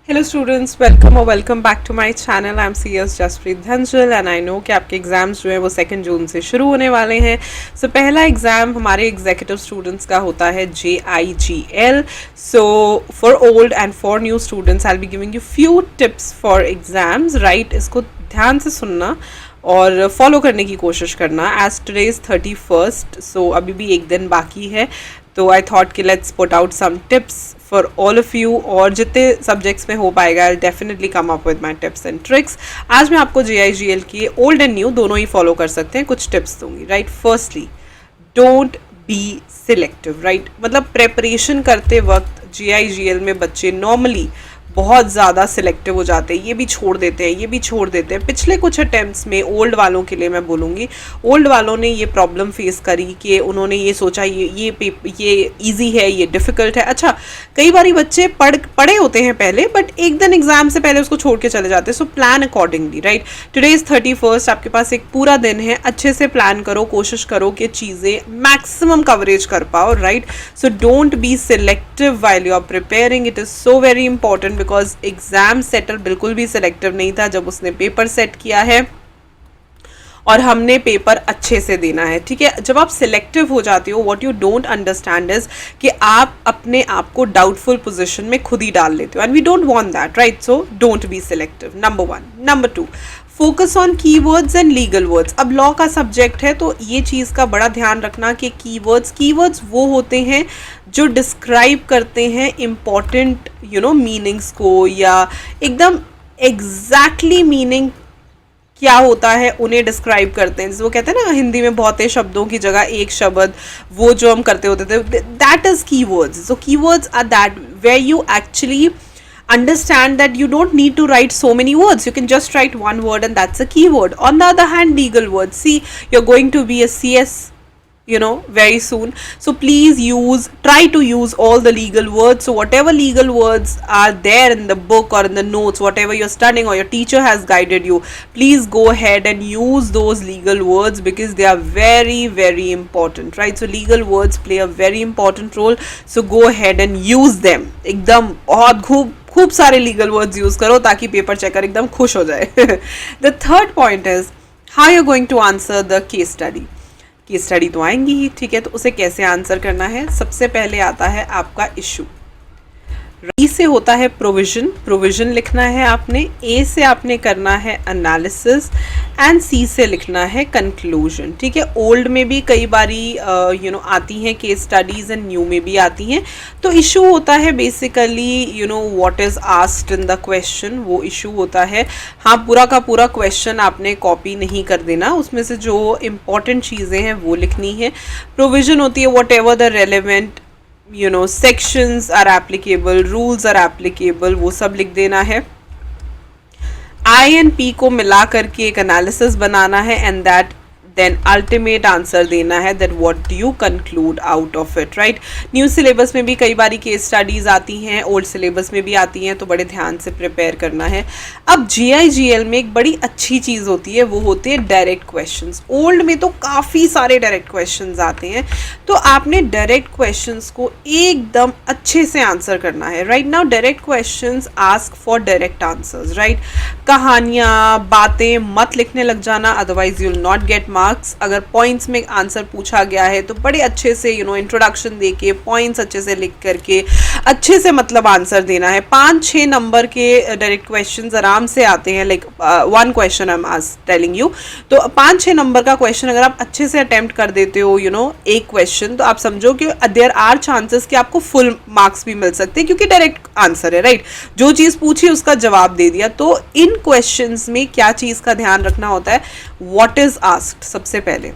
Hello students, welcome और welcome back to my channel. I am C S Jaspreet Dhanjal and I know कि आपके exams जो है वो 2 जून से शुरू होने वाले हैं। सो पहला एग्ज़ाम हमारे एग्जीक्यूटिव स्टूडेंट्स का होता है JIGL। So for old and for new students I will be giving you few tips for exams, right. इसको ध्यान से सुनना और फॉलो करने की कोशिश करना। एज टुडे इज़ 31st, सो अभी भी एक दिन बाकी है। तो आई थॉट कि let's put out some tips for all of you, और जितने सब्जेक्ट्स में हो पाएगा I definitely come up with my tips and tricks. आज मैं आपको JIGL के ओल्ड एंड न्यू दोनों ही फॉलो कर सकते हैं, कुछ टिप्स दूंगी, right. Firstly, don't be selective, right. मतलब प्रेपरेशन करते वक्त JIGL में बच्चे नॉर्मली बहुत ज़्यादा सिलेक्टिव हो जाते हैं, ये भी छोड़ देते हैं, ये भी छोड़ देते हैं। पिछले कुछ अटैम्प्ट्स में ओल्ड वालों के लिए मैं बोलूँगी, ओल्ड वालों ने ये प्रॉब्लम फेस करी कि उन्होंने ये सोचा ये इजी है, ये डिफ़िकल्ट है। अच्छा, कई बार बच्चे पढ़े होते हैं पहले, बट एक दिन एग्जाम से पहले उसको छोड़ के चले जाते हैं। So plan accordingly, right. Today is 31st, आपके पास एक पूरा दिन है, अच्छे से प्लान करो, कोशिश करो कि चीज़ें मैक्सिमम कवरेज कर पाओ, right. So don't be selective while you are preparing, it is so very important because exam setter बिल्कुल भी सिलेक्टिव नहीं था जब उसने पेपर सेट किया है, और हमने पेपर अच्छे से देना है, ठीक है। जब आप सिलेक्टिव हो जाते हो, what you don't understand is कि आप अपने आप को डाउटफुल पोजीशन में खुद ही डाल लेते हो, and we don't want that, right. So don't be selective, number 1। Number 2, focus on keywords and legal words. अब लॉ का सब्जेक्ट है तो ये चीज़ का बड़ा ध्यान रखना कि कीवर्ड्स वो होते हैं जो डिस्क्राइब करते हैं इम्पॉर्टेंट मीनिंग्स को, या एकदम एग्जैक्टली मीनिंग क्या होता है उन्हें डिस्क्राइब करते हैं। वो कहते हैं ना, हिंदी में बहुते शब्दों की जगह एक शब्द, वो जो हम करते होते थे, that is keywords. So keywords are that where you actually understand that you don't need to write so many words, you can just write one word and that's a keyword. On the other hand, legal words, see, you're going to be a CS very soon, so please try to use all the legal words. So whatever legal words are there in the book or in the notes, whatever you're studying or your teacher has guided you, please go ahead and use those legal words because they are very very important, right? So legal words play a very important role, so go ahead and use them. एकदम बहुत खूब सारे legal words use करो ताकि paper checker एकदम खुश हो जाए। The third point is how you going to answer the case study. Case study तो आएंगी ही, ठीक है, तो उसे कैसे आंसर करना है। सबसे पहले आता है आपका इशू। ई से होता है प्रोविजन लिखना है आपने। ए से आपने करना है एनालिसिस, एंड सी से लिखना है कंक्लूजन, ठीक है। ओल्ड में भी कई बारी आती हैं केस स्टडीज, एंड न्यू में भी आती हैं। तो इशू होता है basically what is asked in the question, वो इशू होता है। हाँ, पूरा का पूरा क्वेश्चन आपने कॉपी नहीं कर देना, उसमें से जो इम्पॉर्टेंट चीज़ें हैं वो लिखनी है। प्रोविजन होती है what ever the relevant sections are applicable, rules are applicable, वो सब लिख देना है। I and P को मिला करके एक एनालिसिस बनाना है, and that then ultimate answer देना है, that what do you conclude out of it, right. New syllabus में भी कई बारी केस स्टडीज आती हैं, ओल्ड सिलेबस में भी आती हैं, तो बड़े ध्यान से प्रिपेयर करना है। अब JIGL में एक बड़ी अच्छी चीज़ होती है, वो होती है डायरेक्ट क्वेश्चंस। ओल्ड में तो काफ़ी सारे डायरेक्ट क्वेश्चंस आते हैं, तो आपने डायरेक्ट क्वेश्चंस को एकदम अच्छे से आंसर करना है, right. Now direct questions ask for direct answers, right. कहानियाँ, बातें मत लिखने लग जाना, otherwise you will not get marks. अगर पॉइंट्स में आंसर पूछा गया है तो बड़े अच्छे से इंट्रोडक्शन देके, पॉइंट्स अच्छे से लिख करके अच्छे से मतलब आंसर देना है। 5-6 नंबर के डायरेक्ट क्वेश्चंस आराम से आते हैं, like 1 question I am telling you. तो 5-6 नंबर का क्वेश्चन अगर आप अच्छे से अटेम्प्ट कर देते हो एक क्वेश्चन, तो आप समझो कि देयर आर चांसेस कि आपको फुल मार्क्स भी मिल सकते हैं, क्योंकि डायरेक्ट आंसर है, राइट। जो चीज़ पूछी उसका जवाब दे दिया। तो इन क्वेश्चंस में क्या चीज़ का ध्यान रखना होता है, व्हाट इज आस्क्ड। सबसे पहले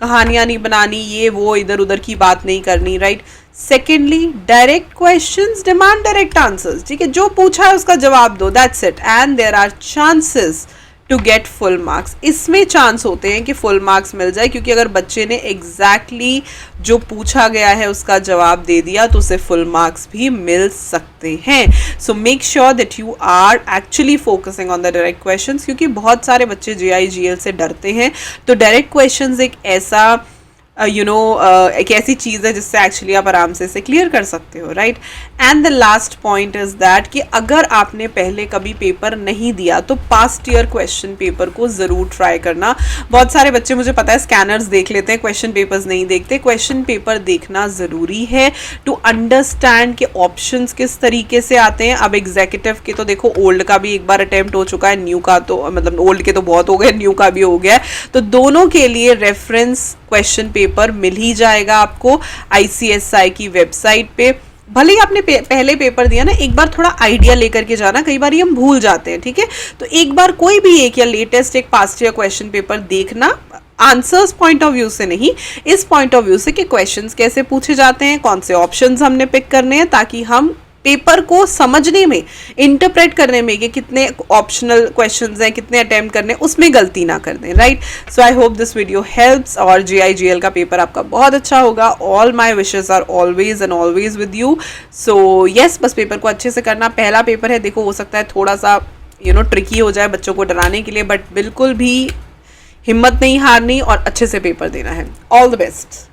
कहानियां नहीं बनानी, ये वो इधर उधर की बात नहीं करनी, right. Secondly, direct questions demand direct answers, ठीक है। जो पूछा है उसका जवाब दो, that's it, and there are chances to get full marks. इसमें चांस होते हैं कि फुल मार्क्स मिल जाए, क्योंकि अगर बच्चे ने एग्जैक्टली जो पूछा गया है उसका जवाब दे दिया तो उसे फुल मार्क्स भी मिल सकते हैं। So make sure that you are actually focusing on the direct questions, क्योंकि बहुत सारे बच्चे JIGL से डरते हैं। तो डायरेक्ट क्वेश्चंस एक ऐसा एक ऐसी चीज़ है जिससे एक्चुअली आप आराम से इसे क्लियर कर सकते हो, right. And the last point is that कि अगर आपने पहले कभी पेपर नहीं दिया तो पास्ट ईयर क्वेश्चन पेपर को ज़रूर ट्राई करना। बहुत सारे बच्चे, मुझे पता है, स्कैनर्स देख लेते हैं, क्वेश्चन पेपर्स नहीं देखते। क्वेश्चन पेपर देखना ज़रूरी है टू अंडरस्टैंड कि ऑप्शंस किस तरीके से आते हैं। अब एग्जीक्यूटिव के तो देखो ओल्ड का भी एक बार अटेम्प्ट हो चुका है, न्यू का तो मतलब ओल्ड के तो बहुत हो गए, न्यू का भी हो गया है, तो दोनों के लिए रेफरेंस क्वेश्चन पेपर मिल ही जाएगा आपको ICSI की वेबसाइट पे। भले ही आपने पहले पेपर दिया ना, एक बार थोड़ा आइडिया लेकर के जाना, कई बार हम भूल जाते हैं, ठीक है। तो एक बार कोई भी एक या लेटेस्ट एक पास्ट ईयर क्वेश्चन पेपर देखना, आंसर्स पॉइंट ऑफ व्यू से नहीं, इस पॉइंट ऑफ व्यू से कि क्वेश्चंस कैसे पूछे जाते हैं, कौन से ऑप्शंस हमने पिक करने हैं, ताकि हम पेपर को समझने में, इंटरप्रेट करने में कि कितने ऑप्शनल क्वेश्चंस हैं, कितने अटेम्प्ट करने, उसमें गलती ना कर दें, right. So I hope this video helps और GIGL का पेपर आपका बहुत अच्छा होगा। All my wishes are always and always with you. So yes, बस पेपर को अच्छे से करना। पहला पेपर है, देखो हो सकता है थोड़ा सा ट्रिकी हो जाए बच्चों को डराने के लिए, बट बिल्कुल भी हिम्मत नहीं हारनी और अच्छे से पेपर देना है। All the best.